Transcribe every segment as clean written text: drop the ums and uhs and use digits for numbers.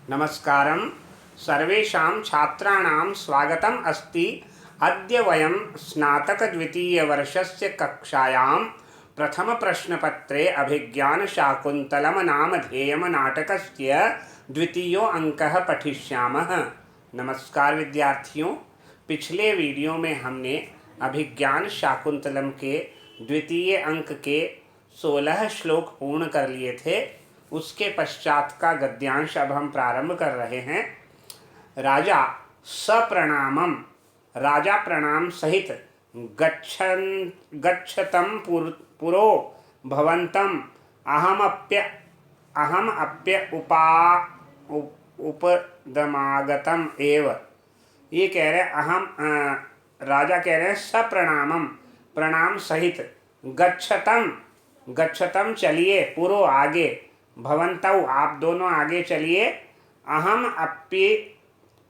नमस्कारं सर्वेषां छात्राणां स्वागतम् अस्ति। अद्य वयं स्नातकद्वितीयवर्षस्य कक्षायां प्रथमप्रश्नपत्रे अभिज्ञानशाकुन्तलं नामधेयं नाटकस्य द्वितीयो अंकः पठिष्यामः। नमस्कार विद्यार्थियों, पिछले वीडियो में हमने अभिज्ञान शाकुंतलम के द्वितीय अंक के 16 श्लोक पूर्ण कर लिए थे। उसके पश्चात का गद्यांश अब हम प्रारंभ कर रहे हैं। राजा सप्रणामम, राजा प्रणाम सहित गच्छतं पुरो भवंतम अहमप्य उपदमागतम एव। ये कह रहे राजा कह रहे हैं सप्रणामम, प्रणाम सहित, गच्छतम चलिए, पुरो आगे, भवन्तौ आप दोनों आगे चलिए, अहम अपि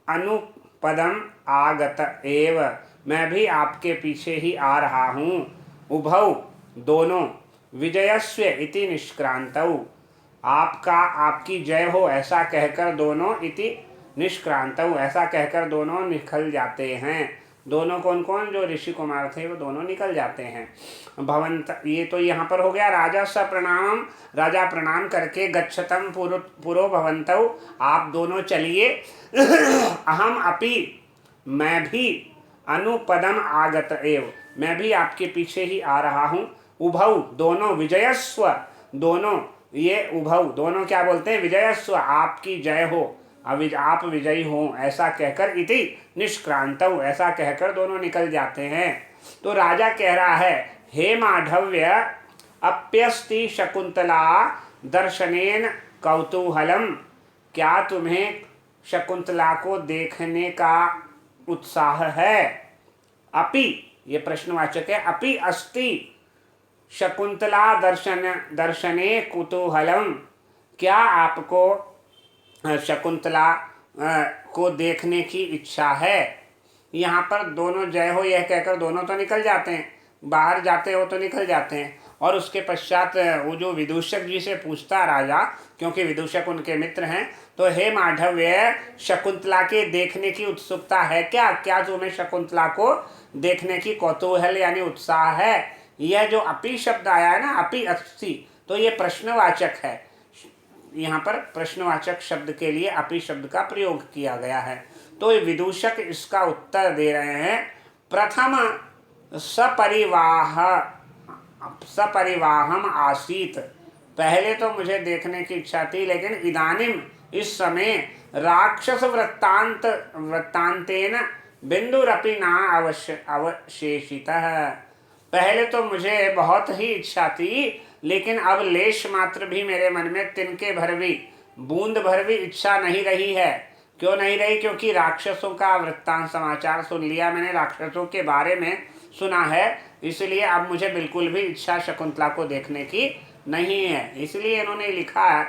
अनुपदम आगत एव, मैं भी आपके पीछे ही आ रहा हूँ। उभौ दोनों, विजयस्व इति निष्क्रांतौ, आपका आपकी जय हो ऐसा कहकर दोनों, इति निष्क्रांतौ ऐसा कहकर दोनों निकल जाते हैं। दोनों कौन कौन? जो ऋषि कुमार थे वो दोनों निकल जाते हैं। भवंत, ये तो यहाँ पर हो गया। राजा स प्रणाम, राजा प्रणाम करके, गच्छतम पुरो भवन्तौ, आप दोनों चलिए, अहम अपि, मैं भी, अनुपदम आगत एव, मैं भी आपके पीछे ही आ रहा हूँ। उभौ दोनों, विजयस्व दोनों, ये उभौ दोनों क्या बोलते हैं? विजयस्व आपकी जय हो, आप विजयी हो ऐसा कहकर, इति निष्क्रांतौ ऐसा कहकर दोनों निकल जाते हैं। तो राजा कह रहा है, हे माधव्य, अप्यस्ति शकुंतला दर्शनेन कौतूहलम, क्या तुम्हें शकुंतला को देखने का उत्साह है? अपि, ये प्रश्नवाचक है, अपि अस्ति शकुंतला दर्शने कुतूहलम, क्या आपको शकुंतला को देखने की इच्छा है? यहाँ पर दोनों जय हो यह कहकर दोनों तो निकल जाते हैं, बाहर जाते हो तो निकल जाते हैं। और उसके पश्चात वो जो विदूषक जी से पूछता राजा, क्योंकि विदूषक उनके मित्र हैं, तो हे माधव्य, शकुंतला के देखने की उत्सुकता है क्या? क्या तुम्हें शकुंतला को देखने की कौतूहल यानी उत्साह है? यह जो अपि शब्द आया है ना, अपि अस्ति, तो ये प्रश्नवाचक है। यहाँ पर प्रश्नवाचक शब्द के लिए अपि शब्द का प्रयोग किया गया है। तो विदूषक इसका उत्तर दे रहे हैं, प्रथम सपरिवाहम आसीत, पहले तो मुझे देखने की इच्छा थी, लेकिन इदानीम इस समय राक्षस वृत्तांतेन बिंदुरपि न अवशेषितः, पहले तो मुझे बहुत ही इच्छा थी, लेकिन अब लेश मात्र भी मेरे मन में तिनके भर भी, बूंद भर भी इच्छा नहीं रही है। क्यों नहीं रही? क्योंकि राक्षसों का वृत्तांत समाचार सुन लिया मैंने, राक्षसों के बारे में सुना है, इसलिए अब मुझे बिल्कुल भी इच्छा शकुंतला को देखने की नहीं है। इसलिए इन्होंने लिखा है,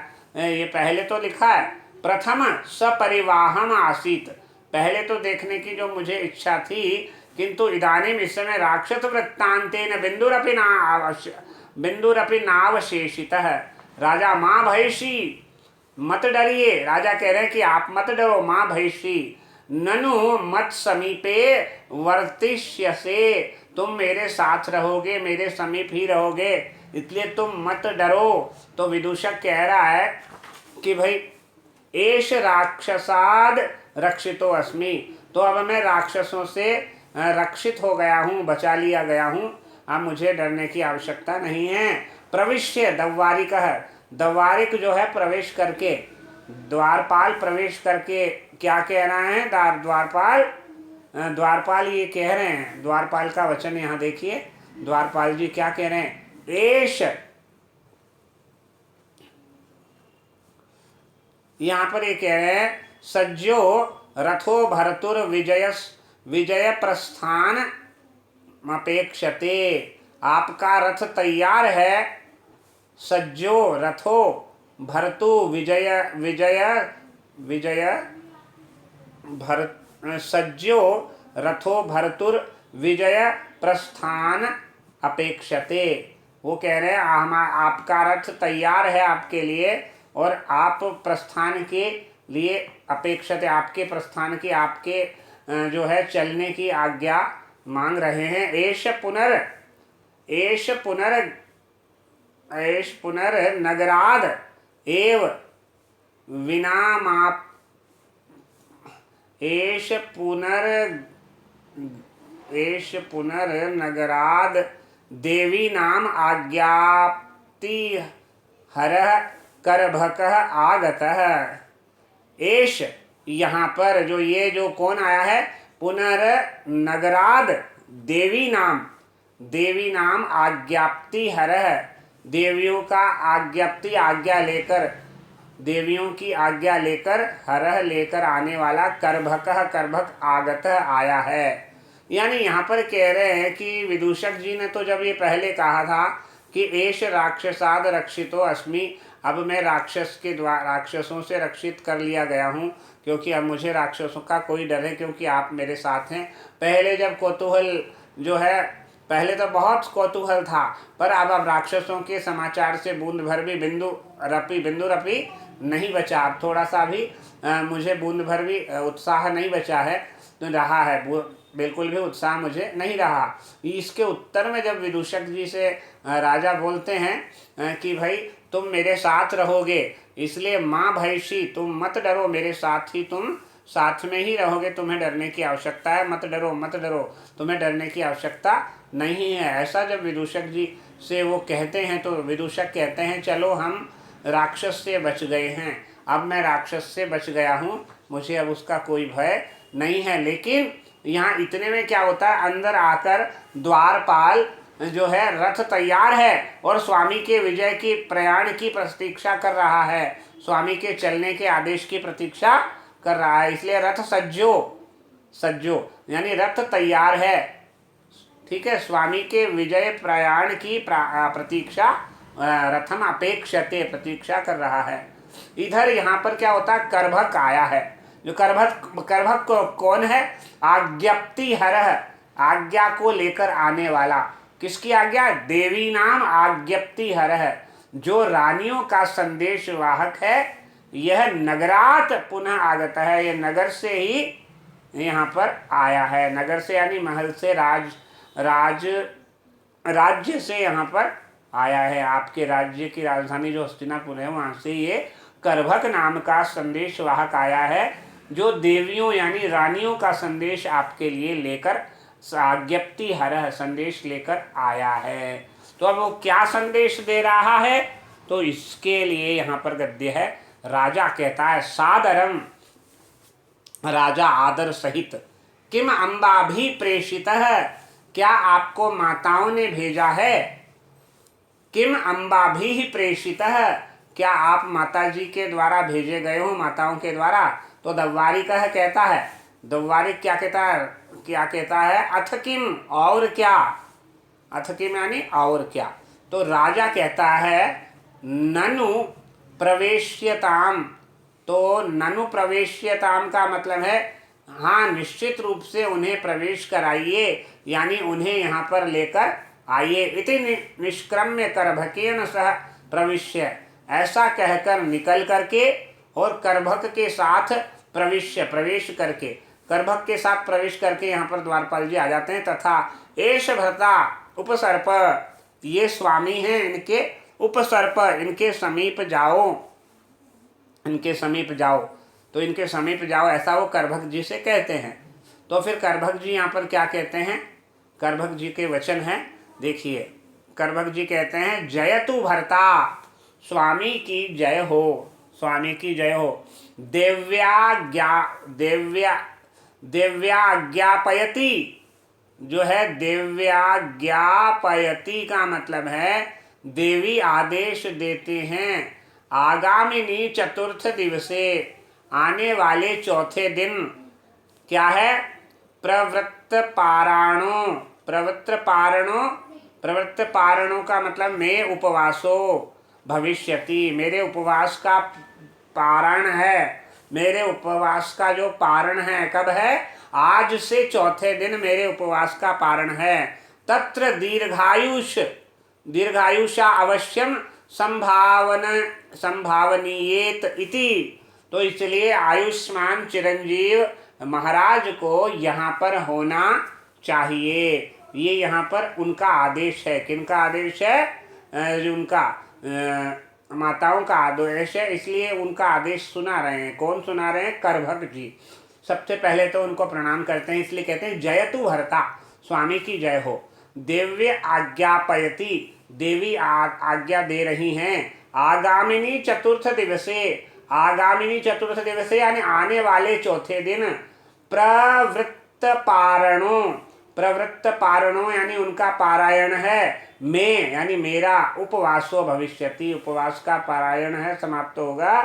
ये पहले तो लिखा है, प्रथम सपरिवाहम आसीत, पहले तो देखने की जो मुझे इच्छा थी, किंतु इदानीम इस समय राक्षस वृत्तांतेन बिंदुरपि नावशेषितः, राजा माँ भयसी, मत डरिए। राजा कह रहे हैं कि आप मत डरो, माँ भयसी, ननु मत समीपे वर्तिष्यसे, तुम मेरे साथ रहोगे, मेरे समीप ही रहोगे, इसलिए तुम मत डरो। तो विदूषक कह रहा है कि भाई एष राक्षसाद रक्षितो अस्मि, तो अब मैं राक्षसों से रक्षित हो गया हूँ, बचा लिया गया हूँ, अब मुझे डरने की आवश्यकता नहीं है। प्रविश्य दव्वारिक है, दव्वारिक जो है प्रवेश करके, द्वारपाल प्रवेश करके क्या कह रहे हैं? द्वारपाल ये कह रहे हैं, द्वारपाल का वचन यहाँ देखिए, द्वारपाल जी क्या कह रहे हैं? एश, यहाँ पर ये कह रहे हैं, सज्जो रथो भरतुर विजय प्रस्थान अपेक्षते, आपका रथ तैयार है, सज्जो रथो भरतु सज्जो रथो भरतुर विजय प्रस्थान अपेक्षते, वो कह रहे हैं आपका रथ तैयार है आपके लिए, और आप प्रस्थान की लिए अपेक्षित, आपके प्रस्थान की, आपके जो है चलने की आज्ञा मांग रहे हैं। एष पुनर नगराद एव विनामाप एष पुनर नगराद देवी नाम आज्ञाप्ति हरः करभकः आगतः। एष यहाँ पर जो ये जो कौन आया है, पुनर नगराद देवी नाम आज्ञाप्ति हरः, देवियों का आज्ञाप्ति आज्ञा लेकर, देवियों की आज्ञा लेकर, हरह लेकर आने वाला, करभक आगत आया है। यानी यहाँ पर कह रहे हैं कि विदूषक जी ने तो जब ये पहले कहा था कि एष राक्षसाद रक्षितो अस्मि, अब मैं राक्षसों से रक्षित कर लिया गया हूँ, क्योंकि अब मुझे राक्षसों का कोई डर है, क्योंकि आप मेरे साथ हैं। पहले जब कौतूहल जो है, पहले तो बहुत कौतूहल था, पर अब राक्षसों के समाचार से बूंद भर भी बिंदु रपी नहीं बचा। अब थोड़ा सा भी मुझे बूंद भर भी उत्साह नहीं बचा है, तो रहा है, बिल्कुल भी उत्साह मुझे नहीं रहा। इसके उत्तर में जब विदूषक जी से राजा बोलते हैं कि भाई तुम मेरे साथ रहोगे, इसलिए माँ भैषी, तुम मत डरो, मेरे साथ ही तुम साथ में ही रहोगे, तुम्हें डरने की आवश्यकता है, मत डरो, तुम्हें डरने की आवश्यकता नहीं है। ऐसा जब विदूषक जी से वो कहते हैं, तो विदूषक कहते हैं चलो हम राक्षस से बच गए हैं, अब मैं राक्षस से बच गया हूँ, मुझे अब उसका कोई भय नहीं है। लेकिन यहाँ इतने में क्या होता है, अंदर आकर द्वारपाल जो है रथ तैयार है और स्वामी के विजय की, प्रयाण की प्रतीक्षा कर रहा है, स्वामी के चलने के आदेश की प्रतीक्षा कर रहा है, इसलिए रथ सज्जो यानी रथ तैयार है। ठीक है, स्वामी के विजय प्रयाण की प्रतीक्षा, रथम अपेक्षते, प्रतीक्षा कर रहा है। इधर यहाँ पर क्या होता है, करभक आया है। जो करभक कौन है, आज्ञप्ति हरः, आज्ञा को लेकर आने वाला। किसकी आज्ञा, देवी नाम आज्ञप्ति हरः, जो रानियों का संदेश वाहक है। यह नगरात पुनः आगत है, यह नगर से ही यहाँ पर आया है, नगर से यानी महल से, राज्य से यहाँ पर आया है। आपके राज्य की राजधानी जो हस्तिनापुर है, वहाँ से ये करभक नाम का संदेश वाहक आया है, जो देवियों यानी रानियों का संदेश आपके लिए लेकर, आज्ञप्ति हरः, संदेश लेकर आया है। तो अब वो क्या संदेश दे रहा है, तो इसके लिए यहाँ पर गद्य है। राजा कहता है, सादरम, राजा आदर सहित, किम अम्बा भी प्रेषित है, क्या आपको माताओं ने भेजा है, किम अम्बा भी प्रेषित है, क्या आप माता जी के द्वारा भेजे गए हो, माताओं के द्वारा। तो दव्वारी कहता है, दव्वारी क्या कहता है, अथ किम, और क्या, अथ किम यानी और क्या। तो राजा कहता है, ननु प्रवेश्यताम, तो ननु प्रवेश्यताम का मतलब है हाँ, निश्चित रूप से उन्हें प्रवेश कराइए, यानी उन्हें यहाँ पर लेकर आइए। इति निष्क्रम्य करभकेन सह प्रविश्य, ऐसा कहकर निकल करके और करभक के साथ प्रवेश करके, करभक के साथ प्रवेश करके यहाँ पर द्वारपाल जी आ जाते हैं। तथा एष भर्ता उपसर्प, ये स्वामी हैं इनके, उपसर्प, इनके समीप जाओ, इनके समीप जाओ, तो इनके समीप जाओ, ऐसा वो करभक जी से कहते हैं। तो फिर करभक जी यहाँ पर क्या कहते हैं, करभक जी के वचन हैं, देखिए। करभक जी कहते हैं, जयतु भर्ता, स्वामी की जय हो, स्वामी की जय हो। देव्याज्ञापयति, जो है देव्याज्ञापयति का मतलब है देवी आदेश देते हैं। आगामिनी चतुर्थ दिवसे, आने वाले चौथे दिन, क्या है, प्रवृत्त पारणों का मतलब मैं उपवासो भविष्यति, मेरे उपवास का पारण है, मेरे उपवास का जो पारण है, कब है, आज से चौथे दिन मेरे उपवास का पारण है। तत्र दीर्घायुषा अवश्यम संभावनीयेत इति, तो इसलिए आयुष्मान चिरंजीव महाराज को यहाँ पर होना चाहिए। ये यहाँ पर उनका आदेश है। किनका आदेश है? उनका माताओं का आदेश है, इसलिए उनका आदेश सुना रहे हैं। कौन सुना रहे हैं? करभक्त जी। सबसे पहले तो उनको प्रणाम करते हैं, इसलिए कहते हैं जयतु भरता, स्वामी की जय हो। देव्य आज्ञापयति, देवी आज्ञा दे रही हैं। आगामिनी चतुर्थ दिवसे, आगामिनी चतुर्थ दिवसे यानी आने वाले चौथे दिन। प्रवृत्त पारणो, प्रवृत्त पारणो यानी उनका पारायण है। मैं यानी मेरा, उपवासो भविष्यति, उपवास का पारायण है, समाप्त होगा।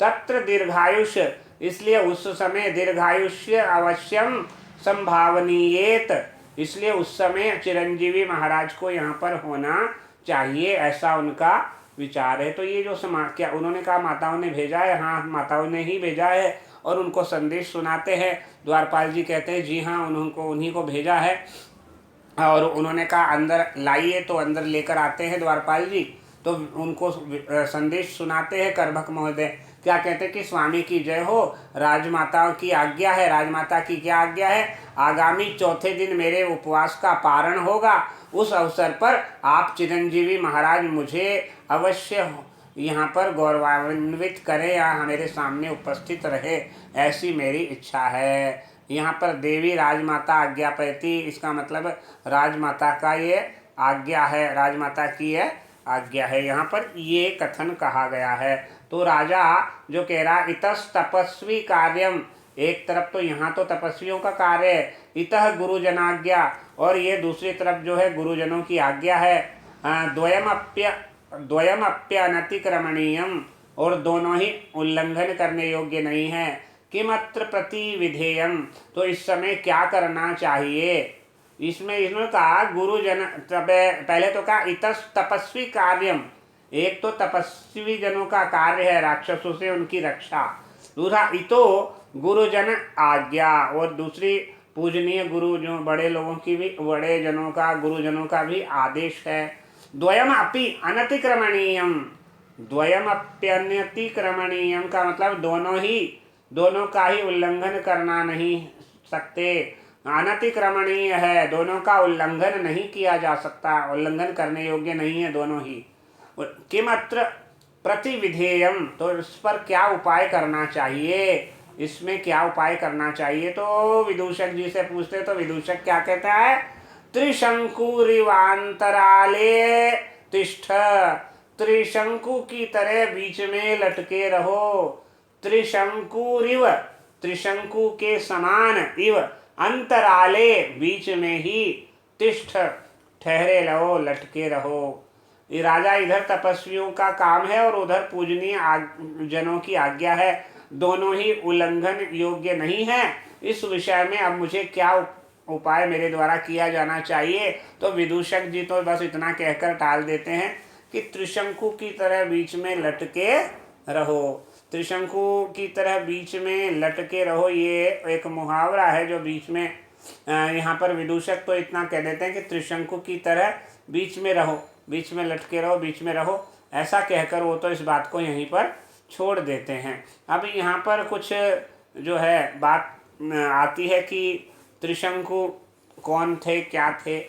तत्र दीर्घायुष, इसलिए उस समय दीर्घायुष्य अवश्यम संभावनीयेत, इसलिए उस समय चिरंजीवी महाराज को यहाँ पर होना चाहिए, ऐसा उनका विचार है। तो ये जो क्या उन्होंने कहा माताओं ने भेजा है? हाँ, माताओं ने ही भेजा है और उनको संदेश सुनाते हैं। द्वारपाल जी कहते हैं जी हाँ, उन्हीं को भेजा है। और उन्होंने कहा अंदर लाइए, तो अंदर लेकर आते हैं द्वारपाल जी, तो उनको संदेश सुनाते हैं करभक्त महोदय। क्या कहते हैं कि स्वामी की जय हो, राजमाता की आज्ञा है। राजमाता की क्या आज्ञा है? आगामी चौथे दिन मेरे उपवास का पारण होगा, उस अवसर पर आप चिरंजीवी महाराज मुझे अवश्य यहाँ पर गौरवान्वित करें या मेरे सामने उपस्थित रहे, ऐसी मेरी इच्छा है। यहाँ पर देवी राजमाता आज्ञापयति, इसका मतलब राजमाता का ये आज्ञा है, राजमाता की ये आज्ञा है। यहाँ पर ये कथन कहा गया है। तो राजा जो कह रहा इतस तपस्वी कार्यम, एक तरफ तो यहाँ तो तपस्वियों का कार्य है, इतः गुरुजनाज्ञा, और ये दूसरी तरफ जो है गुरुजनों की आज्ञा है। द्वयमप्यनतिक्रमणीयम, और दोनों ही उल्लंघन करने योग्य नहीं है। किमत्र प्रति विधेयम, तो इस समय क्या करना चाहिए? इसमें इन्होंने कहा गुरुजन, पहले तो कहा इतस तपस्वी कार्यम, एक तो तपस्वी जनों का कार्य है राक्षसों से उनकी रक्षा, दूसरा इतो गुरुजन आज्ञा, और दूसरी पूजनीय गुरु जो बड़े लोगों की भी, बड़े जनों का, गुरुजनों का भी आदेश है। द्वयम अपि अनतिक्रमणीयम, द्वयम अप्यनतिक्रमणीयम का मतलब दोनों का ही उल्लंघन करना नहीं सकते। अनतिक्रमणीय है, दोनों का उल्लंघन नहीं किया जा सकता, उल्लंघन करने योग्य नहीं है दोनों ही। किमत्र प्रतिविधेयम, तो इस पर क्या उपाय करना चाहिए? इसमें क्या उपाय करना चाहिए? तो विदूषक जी से पूछते, तो विदूषक क्या कहता है? त्रिशंकुरिवांतराले तिष्ठ, त्रिशंकु की तरह बीच में लटके रहो। त्रिशंकुरिव, त्रिशंकु के समान, इव अंतराले, बीच में ही, तिष्ठ ठहरे रहो, लटके रहो। ये राजा इधर तपस्वियों का काम है और उधर पूजनीय जनों की आज्ञा है, दोनों ही उल्लंघन योग्य नहीं है। इस विषय में अब मुझे क्या उपाय मेरे द्वारा किया जाना चाहिए? तो विदूषक जी तो बस इतना कहकर टाल देते हैं कि त्रिशंकु की तरह बीच में लटके रहो। त्रिशंकु की तरह बीच में लटके रहो, ये एक मुहावरा है जो बीच में यहाँ पर विदूषक तो इतना कह देते हैं कि त्रिशंकु की तरह बीच में रहो, बीच में लटके रहो, बीच में रहो, ऐसा कहकर वो तो इस बात को यहीं पर छोड़ देते हैं। अब यहाँ पर कुछ जो है बात आती है कि त्रिशंकु कौन थे, क्या थे,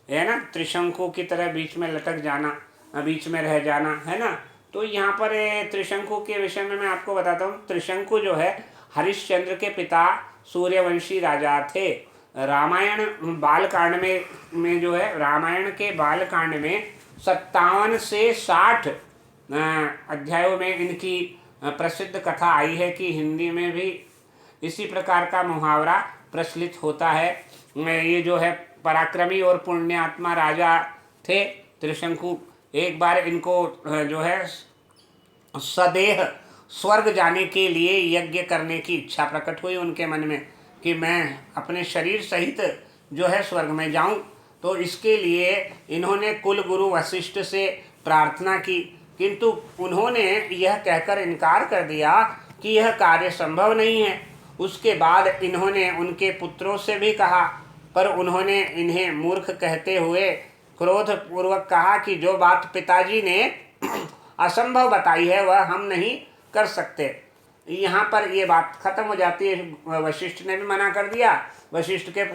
है ना? त्रिशंकु की तरह बीच में लटक जाना, बीच में रह जाना, है ना? तो यहाँ पर त्रिशंकु के विषय में मैं आपको बताता हूँ। त्रिशंकु जो है हरिश्चंद्र के पिता सूर्यवंशी राजा थे। रामायण बालकांड में जो है, रामायण के बालकांड में 57 से 60 अध्यायों में इनकी प्रसिद्ध कथा आई है कि हिंदी में भी इसी प्रकार का मुहावरा प्रचलित होता है। ये जो है पराक्रमी और पुण्यात्मा राजा थे त्रिशंकु। एक बार इनको जो है सदेह स्वर्ग जाने के लिए यज्ञ करने की इच्छा प्रकट हुई उनके मन में कि मैं अपने शरीर सहित जो है स्वर्ग में जाऊं। तो इसके लिए इन्होंने कुल गुरु वशिष्ठ से प्रार्थना की, किंतु उन्होंने यह कहकर इनकार कर दिया कि यह कार्य संभव नहीं है। उसके बाद इन्होंने उनके पुत्रों से भी कहा, पर उन्होंने इन्हें मूर्ख कहते हुए क्रोध पूर्वक कहा कि जो बात पिताजी ने असंभव बताई है वह हम नहीं कर सकते। यहाँ पर ये बात खत्म हो जाती है। वशिष्ठ ने भी मना कर दिया, वशिष्ठ के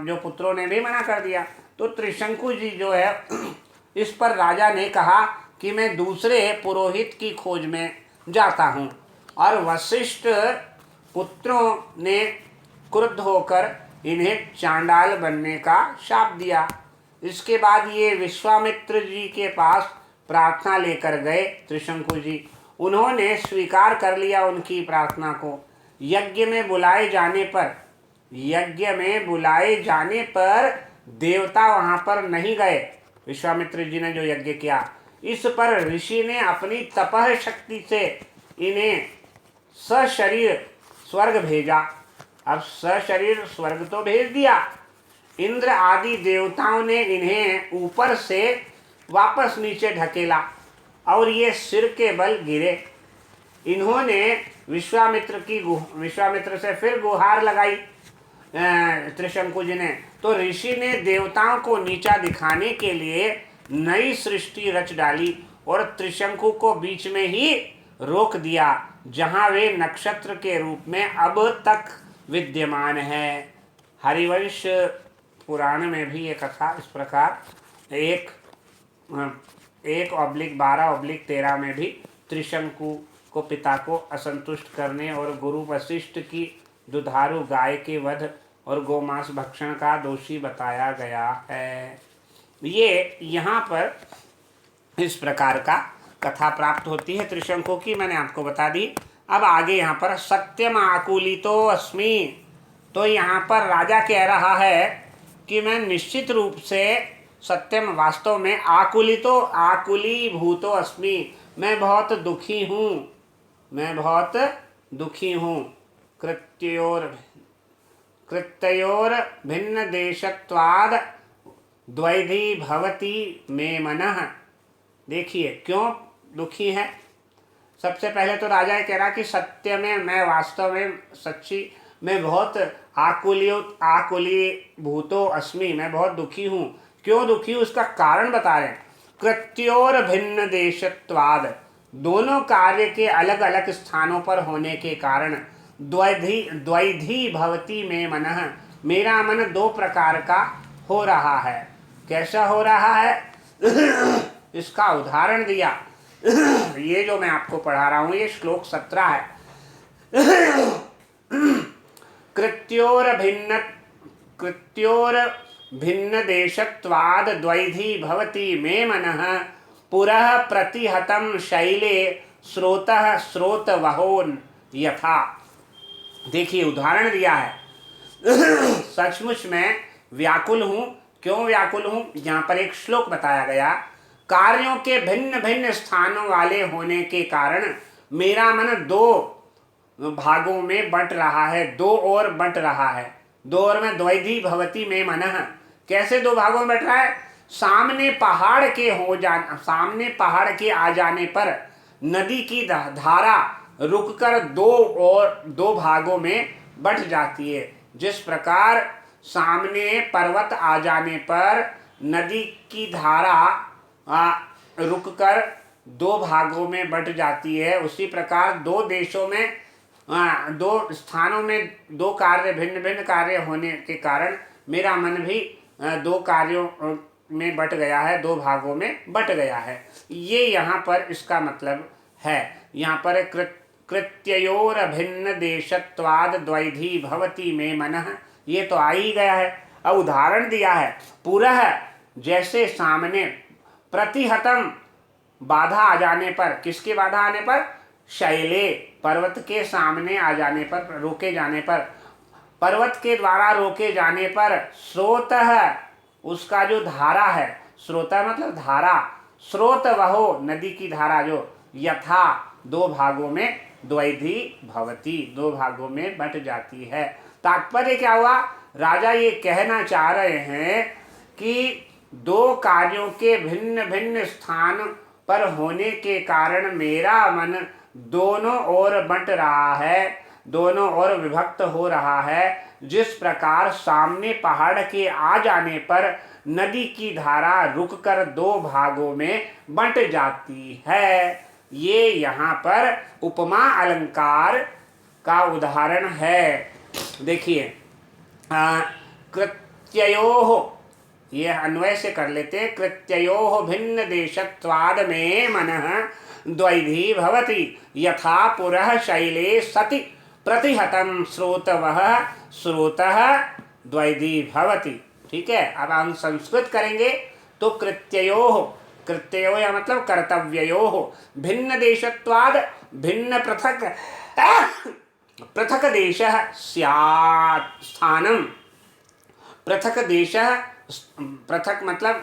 जो पुत्रों ने भी मना कर दिया। तो त्रिशंकु जी जो है इस पर राजा ने कहा कि मैं दूसरे पुरोहित की खोज में जाता हूँ। और वशिष्ठ पुत्रों ने क्रुद्ध होकर इन्हें चांडाल बनने का शाप दिया। इसके बाद ये विश्वामित्र जी के पास प्रार्थना लेकर गए त्रिशंकु जी। उन्होंने स्वीकार कर लिया उनकी प्रार्थना को। यज्ञ में बुलाए जाने पर देवता वहां पर नहीं गए। विश्वामित्र जी ने जो यज्ञ किया, इस पर ऋषि ने अपनी तपह शक्ति से इन्हें सशरीर स्वर्ग भेजा। अब सशरीर स्वर्ग तो भेज दिया, इंद्र आदि देवताओं ने इन्हें ऊपर से वापस नीचे ढकेला और ये सिर के बल गिरे। इन्होंने विश्वामित्र से फिर गुहार लगाई त्रिशंकु जी ने। तो ऋषि ने देवताओं को नीचा दिखाने के लिए नई सृष्टि रच डाली और त्रिशंकु को बीच में ही रोक दिया, जहां वे नक्षत्र के रूप में अब तक विद्यमान है। हरिवंश पुराण में भी ये कथा इस प्रकार 1/12/13 में भी त्रिशंकु को पिता को असंतुष्ट करने और गुरु वशिष्ठ की दुधारू गाय के वध और गोमांस भक्षण का दोषी बताया गया है। ये यहाँ पर इस प्रकार का कथा प्राप्त होती है त्रिशंकु की, मैंने आपको बता दी। अब आगे यहाँ पर सत्यम आकुलितो अस्मि। तो यहाँ पर राजा कह रहा है कि मैं निश्चित रूप से सत्यम वास्तव में आकुलीभूतो अस्मि, मैं बहुत दुखी हूँ। कृत्योर भिन्न देशत्वाद द्वैधी भवति मे मनः। देखिए क्यों दुखी है। सबसे पहले तो राजा ये कह रहा कि सत्य में मैं वास्तव में सच्ची मैं बहुत आकुलीभूतो अस्मि, मैं बहुत दुखी हूँ। क्यों दुखी हूँ उसका कारण बता रहे हैं। कृत्योर भिन्न देशत्वाद, दोनों कार्य के अलग अलग स्थानों पर होने के कारण द्वैधी भवति में मनः, मेरा मन दो प्रकार का हो रहा है। कैसा हो रहा है इसका उदाहरण दिया। ये जो मैं आपको पढ़ा रहा हूँ ये श्लोक 17 है। कृत्योर भिन्न देशत्वाद द्वैधी भवति मे मनः पुरः प्रतिहतं शैले स्रोतः स्रोतवहोन् यथा। देखिए उदाहरण दिया है। सचमुच मैं व्याकुल हूँ। क्यों व्याकुल हूँ, यहाँ पर एक श्लोक बताया गया। कार्यों के भिन्न भिन्न स्थानों वाले होने के कारण मेरा मन दो भागों में बंट रहा है, दो ओर बंट रहा है। दो ओर में द्वैधी भवति में मनः, कैसे दो भागों में बंट रहा है। सामने पहाड़ के आ जाने पर नदी की धारा रुककर दो भागों में बंट जाती है। जिस प्रकार सामने पर्वत आ जाने पर नदी की धारा रुककर दो भागों में बंट जाती है, उसी प्रकार दो देशों में दो स्थानों में दो कार्य भिन्न भिन्न कार्य होने के कारण मेरा मन भी दो कार्यों में बट गया है, दो भागों में बट गया है। ये यहाँ पर इसका मतलब है। यहाँ पर कृत्योर भिन्न देशत्वाद द्वैधी भवति में मनः, ये तो आ ही गया है। अब उदाहरण दिया है। पुरः जैसे सामने, प्रतिहतम बाधा आ जाने पर, किसकी बाधा आने पर, शैले पर्वत के सामने आ जाने पर, रोके जाने पर, पर्वत के द्वारा रोके जाने पर, स्रोतः उसका जो धारा है, स्रोता मतलब धारा, स्रोत वहो नदी की धारा जो, यथा दो भागों में, द्वैधी भवति दो भागों में बंट जाती है। तात्पर्य क्या हुआ, राजा ये कहना चाह रहे हैं कि दो कार्यों के भिन्न भिन्न स्थान पर होने के कारण मेरा मन दोनों ओर बंट रहा है, दोनों ओर विभक्त हो रहा है। जिस प्रकार सामने पहाड़ के आ जाने पर नदी की धारा रुककर दो भागों में बंट जाती है। ये यहाँ पर उपमा अलंकार का उदाहरण है। देखिए, कृत्ययोः, ये अन्वय से कर लेते। कृत्ययोः भिन्न देशत्वाद में मनः द्वैधी भवति, यथा पुरः शैले सति प्रतिहतं श्रोतवः श्रोतः द्वैधी भवति। ठीक है, अब हम संस्कृत करेंगे तो कृत्ययोः, कृत्ययो या मतलब कर्तव्ययोः, भिन्न देशत्वाद, भिन्न पृथक पृथक देशः स्यात् स्थानं, पृथक देशः, पृथक मतलब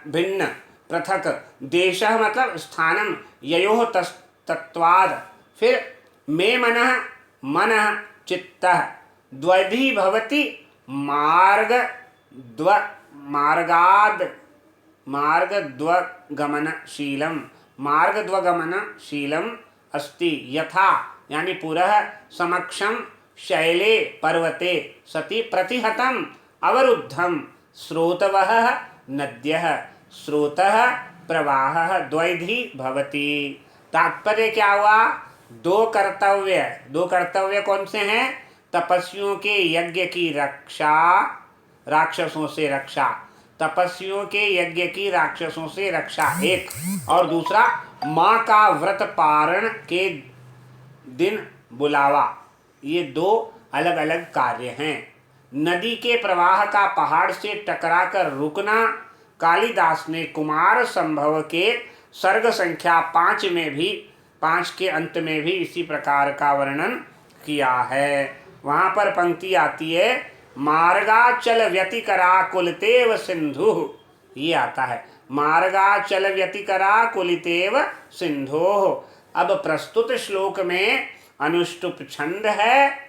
भिन्न, पृथक देशः मतलब स्थानं, ययोः तत्वाद, फिर मे मनः मनः चित्तः द्वैधी भवति मार्ग द्व मार्गाद मार्गद्वगमनशीलम, मार्गद्वगमनशीलम अस्ति, यथा यानी पुरः समक्षम शैले पर्वते सति प्रतिहतम अवरुद्धम श्रोतवः नद्यः स्रोतः प्रवाहः द्वैधी भवति। तात्पर्य क्या हुआ? दो कर्तव्य कौन से हैं? तपस्वियों के यज्ञ की रक्षा, राक्षसों से रक्षा, तपस्वियों के यज्ञ की राक्षसों से रक्षा एक, और दूसरा माँ का व्रत पारण के दिन बुलावा। ये दो अलग अलग कार्य हैं। नदी के प्रवाह का पहाड़ से टकराकर रुकना कालिदास ने कुमार संभव के सर्ग संख्या 5 में भी, 5 के अंत में भी इसी प्रकार का वर्णन किया है। वहाँ पर पंक्ति आती है, मार्गाचल व्यतिकरा कुलतेव सिंधु, ये आता है, मार्गाचल व्यतिकरा कुलितेव सिंधो। अब प्रस्तुत श्लोक में अनुष्टुप छंद है,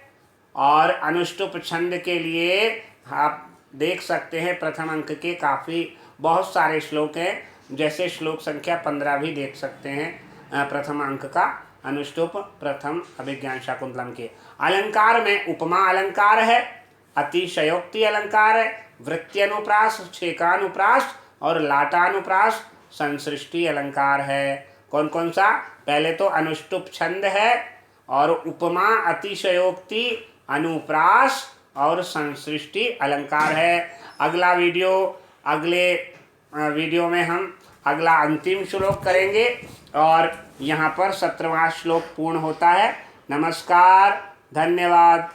और अनुष्टुप छंद के लिए आप देख सकते हैं प्रथम अंक के काफ़ी बहुत सारे श्लोक हैं, जैसे श्लोक संख्या 15 भी देख सकते हैं प्रथम अंक का, अनुष्टुप प्रथम अभिज्ञान शाकुंतलम के। अलंकार में उपमा अलंकार है, अतिशयोक्ति अलंकार है, वृत्त्यनुप्रास, छेकानुप्रास और लाटानुप्रास, संसृष्टि अलंकार है। कौन कौन सा? पहले तो अनुष्टुप छंद है, और उपमा, अतिशयोक्ति, अनुप्रास और संसृष्टि अलंकार है। अगले वीडियो में हम अगला अंतिम श्लोक करेंगे, और यहाँ पर 17वां श्लोक पूर्ण होता है। नमस्कार, धन्यवाद।